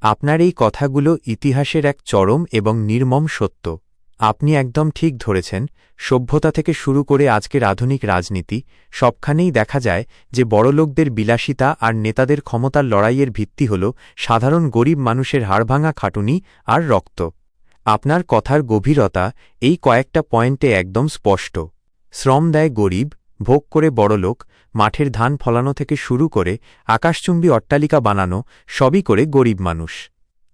আপনার এই কথাগুলো ইতিহাসের এক চরম এবং নির্মম সত্য। আপনি একদম ঠিক ধরেছেন। সভ্যতা থেকে শুরু করে আজকের আধুনিক রাজনীতি, সবখানেই দেখা যায় যে বড়লোকদের বিলাসিতা আর নেতাদের ক্ষমতার লড়াইয়ের ভিত্তি হল সাধারণ গরিব মানুষের হাড়ভাঙা খাটুনি আর রক্ত। আপনার কথার গভীরতা এই কয়েকটা পয়েন্টে একদম স্পষ্ট। শ্রম দেয় গরিব, ভোগ করে বড়লোক, মাঠের ধান ফলানো থেকে শুরু করে আকাশচুম্বী অট্টালিকা বানানো, সবই করে গরিব মানুষ।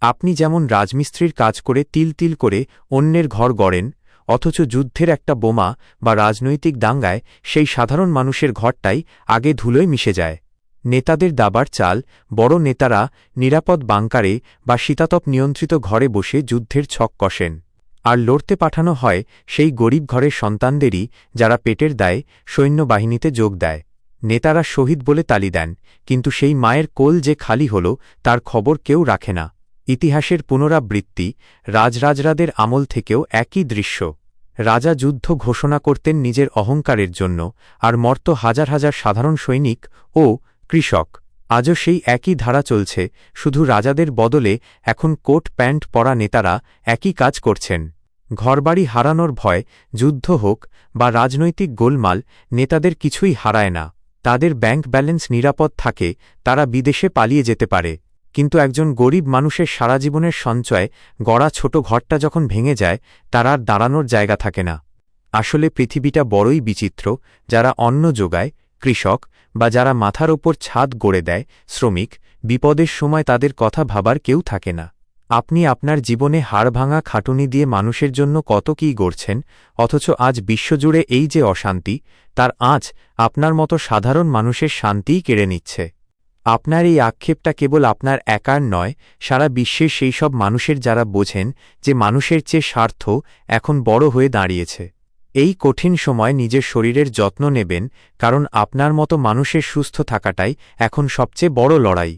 আপনি যেমন রাজমিস্ত্রির কাজ করে তিল তিল করে অন্যের ঘর গড়েন, অথচ যুদ্ধের একটা বোমা বা রাজনৈতিক দাঙ্গায় সেই সাধারণ মানুষের ঘরটাই আগে ধুলোয় মিশে যায়। নেতাদের দাবার চাল, বড় নেতারা নিরাপদ বাংকারে বা শীতাতপ নিয়ন্ত্রিত ঘরে বসে যুদ্ধের ছক কষেন, আর লড়তে পাঠানো হয় সেই গরিব ঘরের সন্তানদেরই, যারা পেটের দায়ে সৈন্যবাহিনীতে যোগ দেয়। নেতারা শহীদ বলে তালি দেন, কিন্তু সেই মায়ের কোল যে খালি হল তার খবর কেউ রাখে না। ইতিহাসের পুনরাবৃত্তি, রাজরাজরাদের আমল থেকেও একই দৃশ্য। রাজা যুদ্ধ ঘোষণা করতেন নিজের অহংকারের জন্য, আর মর্ত হাজার হাজার সাধারণ সৈনিক ও কৃষক। আজও সেই একই ধারা চলছে, শুধু রাজাদের বদলে এখন কোট প্যান্ট পরা নেতারা একই কাজ করছেন। ঘরবাড়ি হারানোর ভয়, যুদ্ধ হোক বা রাজনৈতিক গোলমাল, নেতাদের কিছুই হারায় না। তাদের ব্যাংক ব্যালেন্স নিরাপদ থাকে, তারা বিদেশে পালিয়ে যেতে পারে। কিন্তু একজন গরিব মানুষের সারা জীবনের সঞ্চয় গড়া ছোট ঘরটা যখন ভেঙে যায়, তার আর দাঁড়ানোর জায়গা থাকে না। আসলে পৃথিবীটা বড়ই বিচিত্র। যারা অন্ন যোগায়, কৃষক, বা যারা মাথার ওপর ছাদ গড়ে দেয়, শ্রমিক, বিপদের সময় তাদের কথা ভাবার কেউ থাকে না। আপনি আপনার জীবনে হাড়ভাঙা খাটুনি দিয়ে মানুষের জন্য কত কী গড়ছেন, অথচ আজ বিশ্বজুড়ে এই যে অশান্তি, তার আঁচ আপনার মতো সাধারণ মানুষের শান্তিই কেড়ে নিচ্ছে। আপনার এই আক্ষেপটা কেবল আপনার একার নয়, সারা বিশ্বের সেই সব মানুষের, যারা বোঝেন যে মানুষের চেয়ে স্বার্থ এখন বড় হয়ে দাঁড়িয়েছে। এই কঠিন সময় নিজের শরীরের যত্ন নেবেন, কারণ আপনার মতো মানুষের সুস্থ থাকাটাই এখন সবচেয়ে বড় লড়াই।